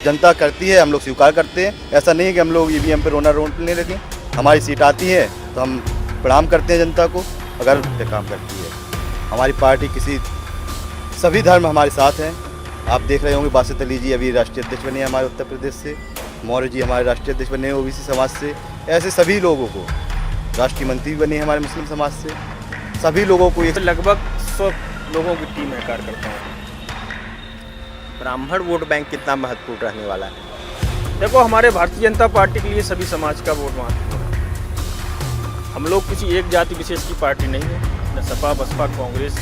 जनता करती है, हम लोग स्वीकार करते हैं। ऐसा नहीं है कि हम लोग ईवीएम पे रोने लगे। हमारी सीट आती है तो हम प्रणाम करते हैं जनता को, अगर पे काम करती है। हमारी पार्टी सभी धर्म हमारे साथ हैं। आप देख रहे होंगे बासित अली जी अभी राष्ट्रीय अध्यक्ष बने हैं हमारे उत्तर प्रदेश से, मौर्य जी हमारे राष्ट्रीय अध्यक्ष बने हैं ओबीसी समाज से। ऐसे सभी लोगों को राष्ट्रीय मंत्री भी बने हैं हमारे मुस्लिम समाज से। सभी लोगों को लगभग 100 लोगों की टीम है कार्यकर्ताओं। ब्राह्मण वोट बैंक कितना महत्वपूर्ण रहने वाला है? देखो, हमारे भारतीय जनता पार्टी के लिए सभी समाज का वोट महत्वपूर्ण है। हम लोग किसी एक जाति विशेष की पार्टी नहीं है, न सपा बसपा कांग्रेस।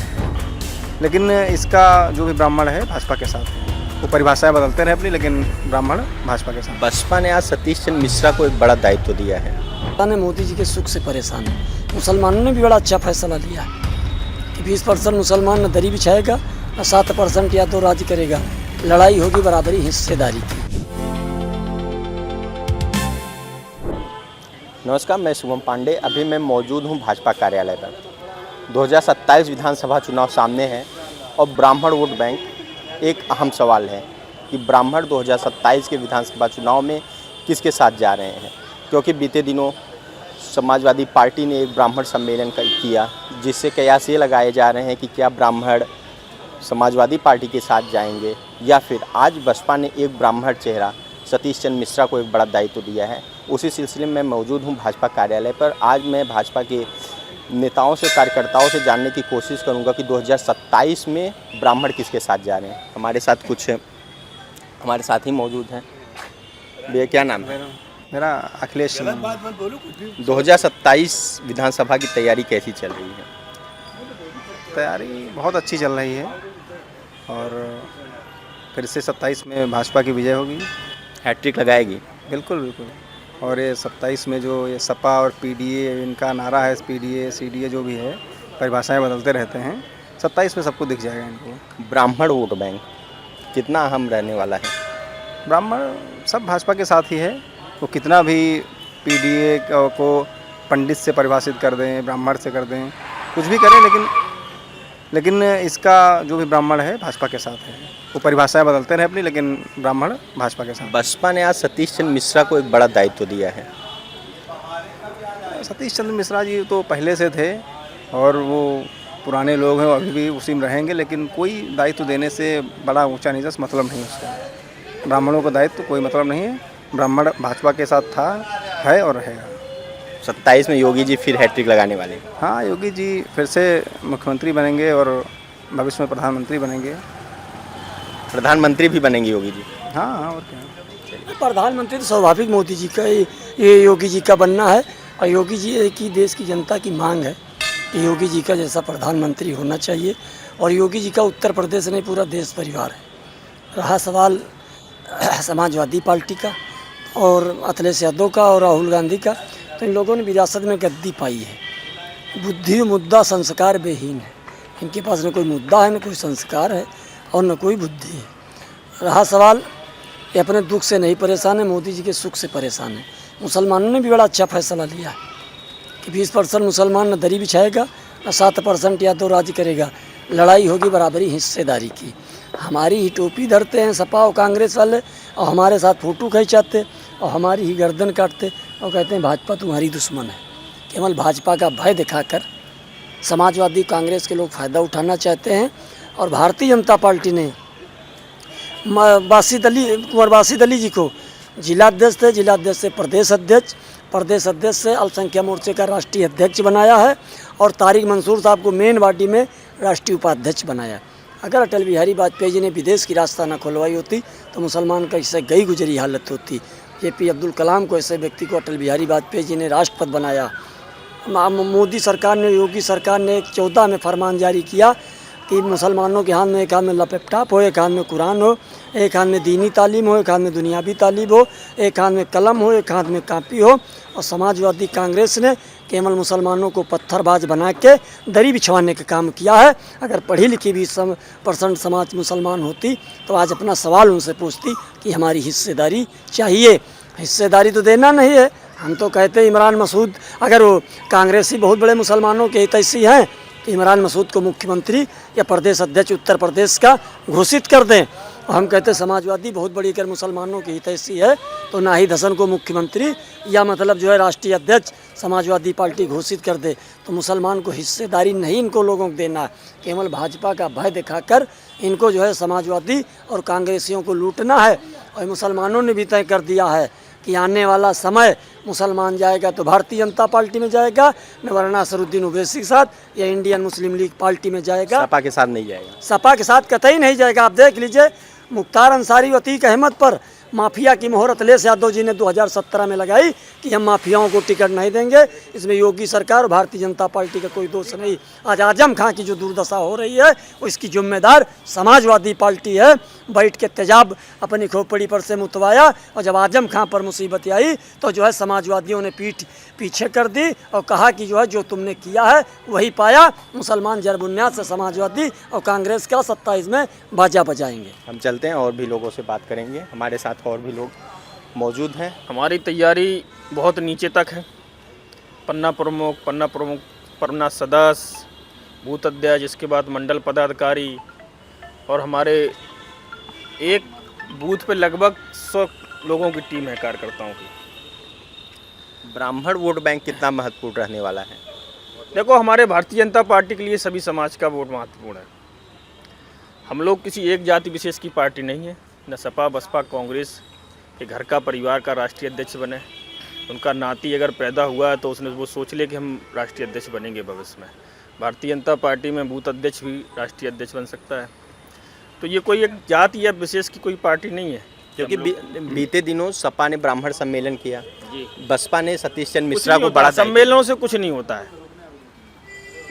लेकिन इसका जो भी ब्राह्मण है भाजपा के साथ है। वो परिभाषाएं बदलते रहे अपनी, लेकिन ब्राह्मण भाजपा के साथ। बसपा ने आज सतीश चंद्र मिश्रा को एक बड़ा दायित्व दिया है। ने मोदी जी के सुख से परेशान है। मुसलमानों ने भी बड़ा अच्छा फैसला लिया है कि 20% मुसलमान न दरी बिछाएगा, न 7% या तो राज करेगा। लड़ाई होगी बराबरी हिस्सेदारी की। नमस्कार, मैं शुभम पांडे। अभी मैं मौजूद हूं भाजपा कार्यालय पर। 2027 विधानसभा चुनाव सामने है और ब्राह्मण वोट बैंक एक अहम सवाल है कि ब्राह्मण 2027 के विधानसभा चुनाव में किसके साथ जा रहे हैं, क्योंकि बीते दिनों समाजवादी पार्टी ने एक ब्राह्मण सम्मेलन किया, जिससे कयास ये लगाए जा रहे हैं कि क्या ब्राह्मण समाजवादी पार्टी के साथ जाएंगे या फिर आज बसपा ने एक ब्राह्मण चेहरा सतीश चंद्र मिश्रा को एक बड़ा दायित्व दिया है। उसी सिलसिले में मौजूद हूँ भाजपा कार्यालय पर। आज मैं भाजपा के नेताओं से, कार्यकर्ताओं से जानने की कोशिश करूंगा कि 2027 में ब्राह्मण किसके साथ जा रहे हैं। हमारे साथ कुछ हमारे साथी मौजूद हैं। भैया, क्या नाम है? मेरा अखिलेश। 2027 विधानसभा की तैयारी कैसी चल रही है? तैयारी बहुत अच्छी चल रही है और फिर से 27 में भाजपा की विजय होगी। हैट्रिक लगाएगी? बिल्कुल बिल्कुल। और ये 27 में जो ये सपा और पीडीए इनका नारा है, पीडीए सीडीए जो भी है, परिभाषाएं बदलते रहते हैं। 27 में सबको दिख जाएगा इनको। ब्राह्मण वोट बैंक कितना अहम रहने वाला है? ब्राह्मण सब भाजपा के साथ ही है। वो कितना भी पीडीए को पंडित से परिभाषित कर दें, ब्राह्मण से कर दें, कुछ भी करें, लेकिन इसका जो भी ब्राह्मण है भाजपा के साथ है। वो परिभाषाएं बदलते रहे अपनी, लेकिन ब्राह्मण भाजपा के साथ। बसपा ने आज सतीश चंद्र मिश्रा को एक बड़ा दायित्व दिया है। सतीश चंद्र मिश्रा जी तो पहले से थे और वो पुराने लोग हैं, अभी भी उसी में रहेंगे, लेकिन कोई दायित्व देने से बड़ा ऊंचा नीचा मतलब नहीं उसका। ब्राह्मणों को दायित्व कोई मतलब नहीं है। ब्राह्मण भाजपा के साथ था, है और रहेगा। 27 में योगी जी फिर हैट्रिक लगाने वाले हैं। हाँ, योगी जी फिर से मुख्यमंत्री बनेंगे और भविष्य में प्रधानमंत्री बनेंगे। प्रधानमंत्री भी बनेंगे योगी जी? हाँ, और क्या। प्रधानमंत्री तो स्वाभाविक मोदी जी का, ये योगी जी का बनना है। और योगी जी की देश की जनता की मांग है कि योगी जी का जैसा प्रधानमंत्री होना चाहिए। और योगी जी का उत्तर प्रदेश नहीं, पूरा देश परिवार है। रहा सवाल समाजवादी पार्टी का और अखिलेश यादव का और राहुल गांधी का, तो इन लोगों ने विरासत में गद्दी पाई है। बुद्धि मुद्दा संस्कार बेहीन है। इनके पास न कोई मुद्दा है, न कोई संस्कार है और न कोई बुद्धि है। रहा सवाल, ये अपने दुख से नहीं परेशान है, मोदी जी के सुख से परेशान है। मुसलमानों ने भी बड़ा अच्छा फैसला लिया है कि 20% मुसलमान न दरी बिछाएगा, न 7% या तो राज करेगा। लड़ाई होगी बराबरी हिस्सेदारी की। हमारी ही टोपी धरते हैं सपा और कांग्रेस वाले, और हमारे साथ फ़ोटो खिंचाते और हमारी ही गर्दन काटते और कहते हैं भाजपा तुम्हारी दुश्मन है। केवल भाजपा का भय दिखाकर समाजवादी कांग्रेस के लोग फ़ायदा उठाना चाहते हैं। और भारतीय जनता पार्टी ने कुंवर बासित अली जी को जिलाध्यक्ष थे, जिलाध्यक्ष से प्रदेश अध्यक्ष, प्रदेश अध्यक्ष से अल्पसंख्यक मोर्चे का राष्ट्रीय अध्यक्ष बनाया है और तारिक मंसूर साहब को मेन पार्टी में राष्ट्रीय उपाध्यक्ष बनाया। अगर अटल बिहारी वाजपेयी जी ने विदेश की रास्ता न खुलवाई होती तो मुसलमान का इससे गई गुजरी हालत होती। जेपी अब्दुल कलाम को, ऐसे व्यक्ति को अटल बिहारी वाजपेयी जी ने राष्ट्रपति बनाया। मोदी सरकार ने, योगी सरकार ने 14 में फरमान जारी किया कि मुसलमानों के हाथ में एक हाथ में लैपटॉप हो, एक हाथ में कुरान हो, एक हाथ में दीनी तालीम हो, एक हाथ में दुनियावी तालीम हो, एक हाथ में कलम हो, एक हाथ में कापी हो। और समाजवादी कांग्रेस ने केवल मुसलमानों को पत्थरबाज बना के दरी बिछवाने का काम किया है। अगर पढ़ी लिखी 20% समाज मुसलमान होती तो आज अपना सवाल उनसे पूछती कि हमारी हिस्सेदारी चाहिए। हिस्सेदारी तो देना नहीं है। हम तो कहते इमरान मसूद, अगर वो कांग्रेसी बहुत बड़े मुसलमानों के हितैषी हैं इमरान मसूद को मुख्यमंत्री या प्रदेश अध्यक्ष उत्तर प्रदेश का घोषित कर दें और हम कहते समाजवादी बहुत बड़ी कर मुसलमानों की हितैषी है, तो नाहिद हसन को मुख्यमंत्री या मतलब जो है राष्ट्रीय अध्यक्ष समाजवादी पार्टी घोषित कर दे, तो मुसलमान को हिस्सेदारी नहीं इनको लोगों को देना है। केवल भाजपा का भय दिखाकर इनको जो है समाजवादी और कांग्रेसियों को लूटना है। और मुसलमानों ने भी तय कर दिया है कि आने वाला समय मुसलमान जाएगा तो भारतीय जनता पार्टी में जाएगा, न वरना असरुद्दीन ओवैसी के साथ या इंडियन मुस्लिम लीग पार्टी में जाएगा। सपा के साथ नहीं जाएगा। सपा के साथ कतई नहीं जाएगा। आप देख लीजिए मुख्तार अंसारी व अतीक अहमद पर माफिया की मोहर अखिलेश यादव जी ने 2017 में लगाई कि हम माफियाओं को टिकट नहीं देंगे। इसमें योगी सरकार और भारतीय जनता पार्टी का कोई दोष नहीं। आज आजम खां की जो दुर्दशा हो रही है वो इसकी जिम्मेदार समाजवादी पार्टी है। बैठ के तेजाब अपनी खोपड़ी पर से मुतवाया और जब आजम खां पर मुसीबत आई तो जो है समाजवादियों ने पीठ पीछे कर दी और कहा कि जो है जो तुमने किया है वही पाया। मुसलमान जरबुनियाद से समाजवादी और कांग्रेस का 27 में बाजा बजाएंगे। हम चलते हैं और भी लोगों से बात करेंगे। हमारे साथ और भी लोग मौजूद हैं। हमारी तैयारी बहुत नीचे तक है। पन्ना प्रमुख, पन्ना सदस्य, बूथ अध्यक्ष, इसके बाद मंडल पदाधिकारी और हमारे एक बूथ पे लगभग 100 लोगों की टीम है कार्यकर्ताओं की। ब्राह्मण वोट बैंक कितना महत्वपूर्ण रहने वाला है? देखो, हमारे भारतीय जनता पार्टी के लिए सभी समाज का वोट महत्वपूर्ण है। हम लोग किसी एक जाति विशेष की पार्टी नहीं है। न सपा बसपा कांग्रेस के घर का परिवार का राष्ट्रीय अध्यक्ष बने। उनका नाती अगर पैदा हुआ है तो उसने वो सोच ले कि हम राष्ट्रीय अध्यक्ष बनेंगे भविष्य में। भारतीय जनता पार्टी में बूथ अध्यक्ष भी राष्ट्रीय अध्यक्ष बन सकता है। तो ये कोई एक जाति या विशेष की कोई पार्टी नहीं है। क्योंकि बीते दिनों सपा ने ब्राह्मण सम्मेलन किया, जी, बसपा ने सतीश चंद्र मिश्रा को बड़ा सम्मेलनों से कुछ नहीं होता है।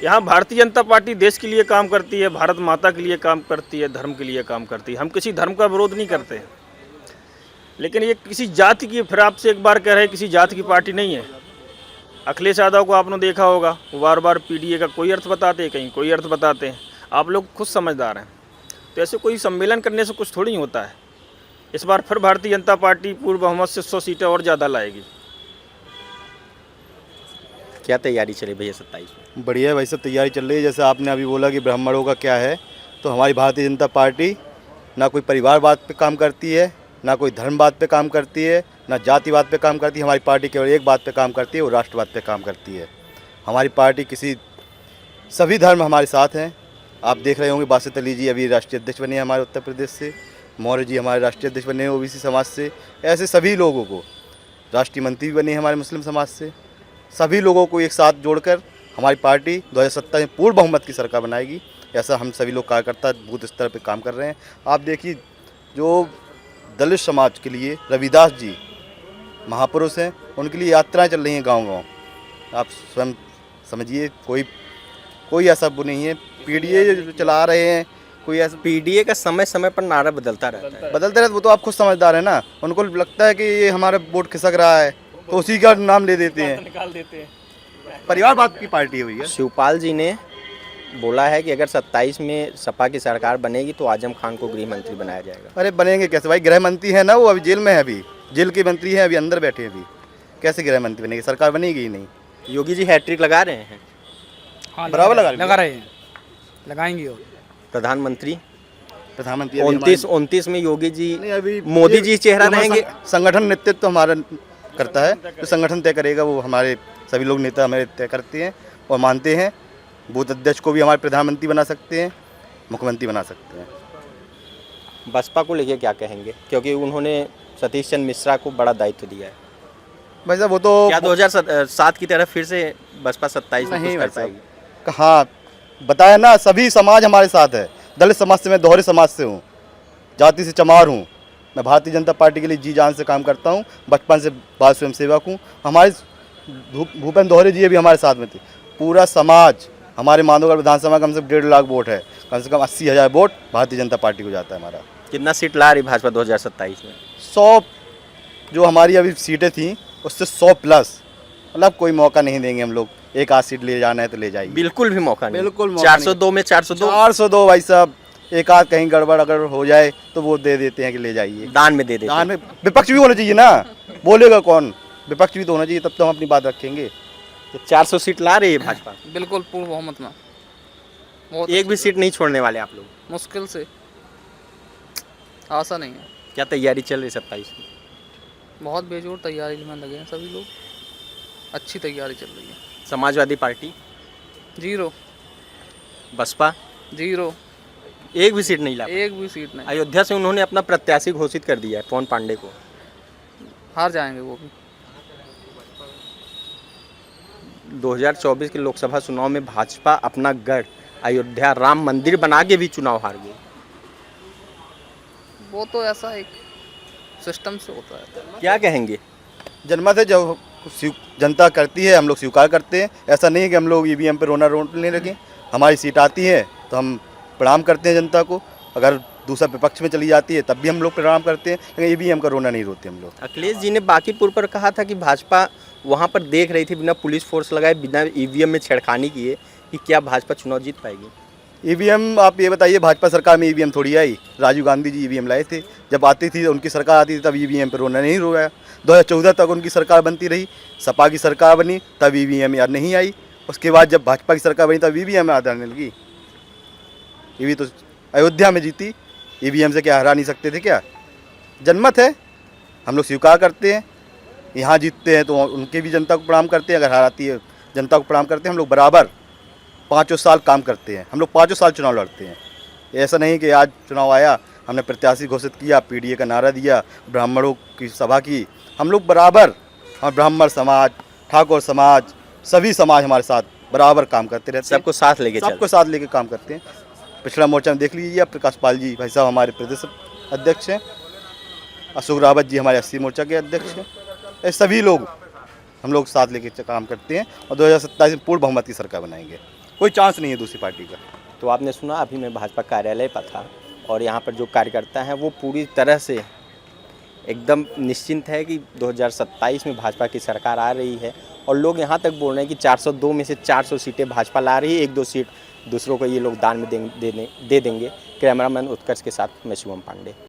यहाँ भारतीय जनता पार्टी देश के लिए काम करती है, भारत माता के लिए काम करती है, धर्म के लिए काम करती है। हम किसी धर्म का विरोध नहीं करते, लेकिन ये किसी जाति की, फिर आपसे एक बार कह रहे हैं, किसी जाति की पार्टी नहीं है। अखिलेश यादव को आपने देखा होगा, वो बार बार पीडीए का कोई अर्थ बताते हैं, कहीं कोई अर्थ बताते हैं। आप लोग खुद समझदार हैं। तो ऐसे कोई सम्मेलन करने से कुछ थोड़ी होता है। इस बार फिर भारतीय जनता पार्टी पूर्व बहुमत से 100 सीटें और ज़्यादा लाएगी। क्या तैयारी चली भैया 27 में? बढ़िया भाई सब तैयारी चल रही है। जैसे आपने अभी बोला कि ब्राह्मणों का क्या है, तो हमारी भारतीय जनता पार्टी ना कोई परिवारवाद पे काम करती है, ना कोई धर्मवाद पे काम करती है, ना जातिवाद पे काम करती है। हमारी पार्टी केवल एक बात पे काम करती है, वो राष्ट्रवाद पे काम करती है। हमारी पार्टी सभी धर्म हमारे साथ हैं। आप देख रहे होंगे बासित अली जी अभी राष्ट्रीय अध्यक्ष बने हैं हमारे उत्तर प्रदेश से, मौर्य जी हमारे राष्ट्रीय अध्यक्ष बने हैं ओबीसी समाज से। ऐसे सभी लोगों को राष्ट्रीय मंत्री भी बने हैं हमारे मुस्लिम समाज से। सभी लोगों को एक साथ जोड़कर हमारी पार्टी 2027 में पूर्ण बहुमत की सरकार बनाएगी। ऐसा हम सभी लोग कार्यकर्ता बूथ स्तर पर काम कर रहे हैं। आप देखिए, जो दलित समाज के लिए रविदास जी महापुरुष हैं, उनके लिए यात्राएं चल रही हैं गांव-गांव। आप स्वयं समझिए, कोई ऐसा वो नहीं है। पीडीए जो चला रहे हैं, कोई ऐसा पीडीए का समय समय पर नारा बदलता रहता है। वो तो आप खुद समझदार है ना। उनको लगता है कि ये हमारा वोट खिसक रहा है तो उसी का नाम ले देते हैं, निकाल देते हैं। परिवारवाद की पार्टी हुई है। शिवपाल जी ने बोला है कि अगर 27 में सपा की सरकार बनेगी तो आजम खान को गृह मंत्री बनाया जाएगा। अरे बनेंगे कैसे भाई? गृह मंत्री है ना, वो अभी जेल में है, अभी जेल के मंत्री हैं, अभी अंदर बैठे हैं। अभी कैसे गृह मंत्री बनेगी? सरकार बनेगी ही नहीं। योगी जी हैट्रिक लगा रहे हैं। हाँ, बराबर लगा रहे हैं, लगाएंगे। और प्रधानमंत्री 29 में योगी जी अभी मोदी जी चेहरा रहेंगे। संगठन नेतृत्व तो हमारा करता है, जो संगठन तय करेगा वो हमारे सभी लोग नेता हमारे तय करते हैं और मानते हैं। बूथ अध्यक्ष को भी हमारे प्रधानमंत्री बना सकते हैं, मुख्यमंत्री बना सकते हैं। बसपा को लेके क्या कहेंगे, क्योंकि उन्होंने सतीश चंद्र मिश्रा को बड़ा दायित्व दिया है? भाई साहब वो तो क्या 2007 की तरह फिर से बसपा 27 में नहीं कुछ कर पाएगी? हाँ, बताया ना, सभी समाज हमारे साथ है। दलित समाज से मैं दोहरे समाज से हूँ, जाति से चमार हूँ। मैं भारतीय जनता पार्टी के लिए जी जान से काम करता हूँ, बचपन से बाल स्वयं सेवक हूँ। हमारे भूपेंद्र दोहरे जी भी हमारे साथ में थे। पूरा समाज, हमारे माधोगढ़ विधानसभा कम से कम 1.5 लाख वोट है, कम से कम 80,000 वोट भारतीय जनता पार्टी को जाता है हमारा। कितना सीट ला रही भाजपा 2027 में? 100 जो हमारी अभी सीटें थी उससे 100 प्लस। मतलब कोई मौका नहीं देंगे हम लोग। एक आध सीट ले जाना है तो ले जाइए, बिल्कुल भी मौका नहीं। बिल्कुल मौका 402 में 402 भाई साहब। एक आध कहीं गड़बड़ अगर हो जाए तो वो दे देते हैं कि ले जाइए, दान में दे देते हैं। दान में। विपक्ष भी होना चाहिए ना, बोलेगा कौन? विपक्ष भी तो होना चाहिए, तब तो हम अपनी बात रखेंगे। तो 400 सीट ला रही है भाजपा, बिल्कुल पूर्ण बहुमत में। बहुत एक भी सीट नहीं छोड़ने वाले आप लोग? मुश्किल से। आशा नहीं है। क्या तैयारी चल रही 27 में? बहुत बेजोर तैयारी में लगे हैं सभी लोग, अच्छी तैयारी चल रही है। Samajwadi party, zero, Baspa, zero, एक भी सीट नहीं ला। एक भी सीट नहीं। अयोध्या से उन्होंने अपना प्रत्याशी घोषित कर दिया है पवन पांडे को। हार जाएंगे वो भी। 2024 के लोकसभा चुनाव में भाजपा अपना गढ़ अयोध्या राम मंदिर बना के भी चुनाव हार गई। वो तो ऐसा एक सिस्टम से होता है। क्या कहेंगे? जनमत है, जो जनता करती है हम लोग स्वीकार करते हैं। ऐसा नहीं है कि हम लोग ईवीएम पे रोने लगे। हमारी सीट आती है तो हम प्रणाम करते हैं जनता को। अगर दूसरा विपक्ष में चली जाती है तब भी हम लोग प्रणाम करते हैं, लेकिन ईवीएम का रोना नहीं रोते हम लोग। अखिलेश जी ने बांकीपुर पर कहा था कि भाजपा वहां पर देख रही थी बिना पुलिस फोर्स लगाए, बिना ईवीएम में छेड़खानी किए, कि क्या भाजपा चुनाव जीत पाएगी। ईवीएम, आप ये बताइए, भाजपा सरकार में ईवीएम थोड़ी आई। राजीव गांधी जी ईवीएम लाए थे। जब आती थी उनकी सरकार आती थी तब ईवीएम पर रोना नहीं रोया। 2014 तक उनकी सरकार बनती रही, सपा की सरकार बनी तब ईवीएम याद नहीं आई। उसके बाद जब भाजपा की सरकार बनी तब ईवीएम याद आने लगी। ईवी तो अयोध्या में जीती, ईवीएम से क्या हरा नहीं सकते थे क्या? जनमत है, हम लोग स्वीकार करते हैं। यहाँ जीतते हैं तो उनके भी जनता को प्रणाम करते हैं, अगर हराती है जनता को प्रणाम करते हैं। हम लोग बराबर 5 साल काम करते हैं, हम लोग 5 साल चुनाव लड़ते हैं। ऐसा नहीं कि आज चुनाव आया हमने प्रत्याशी घोषित किया, पीडीए का नारा दिया, ब्राह्मणों की सभा की। हम लोग बराबर, हम ब्राह्मण समाज, ठाकुर समाज, सभी समाज हमारे साथ बराबर काम करते रहते हैं। सबको साथ लेके सबको साथ लेके काम करते हैं। पिछड़ा मोर्चा में देख लीजिए, प्रकाश पाल जी भाई साहब हमारे प्रदेश अध्यक्ष हैं, अशोक रावत जी हमारे 80 मोर्चा के अध्यक्ष हैं। ये सभी लोग हम लोग साथ लेके काम करते हैं और 2027 में पूर्ण बहुमत की सरकार बनाएंगे। कोई चांस नहीं है दूसरी पार्टी का। तो आपने सुना, अभी मैं भाजपा कार्यालय पर था और यहाँ पर जो कार्यकर्ता हैं वो पूरी तरह से एकदम निश्चिंत है कि 2027 में भाजपा की सरकार आ रही है। और लोग यहाँ तक बोल रहे हैं कि 402 में से 400 सीटें भाजपा ला रही है, 1-2 सीट दूसरों को ये लोग दान में दे देंगे। कैमरामैन उत्कर्ष के साथ मैं शुभम पांडे।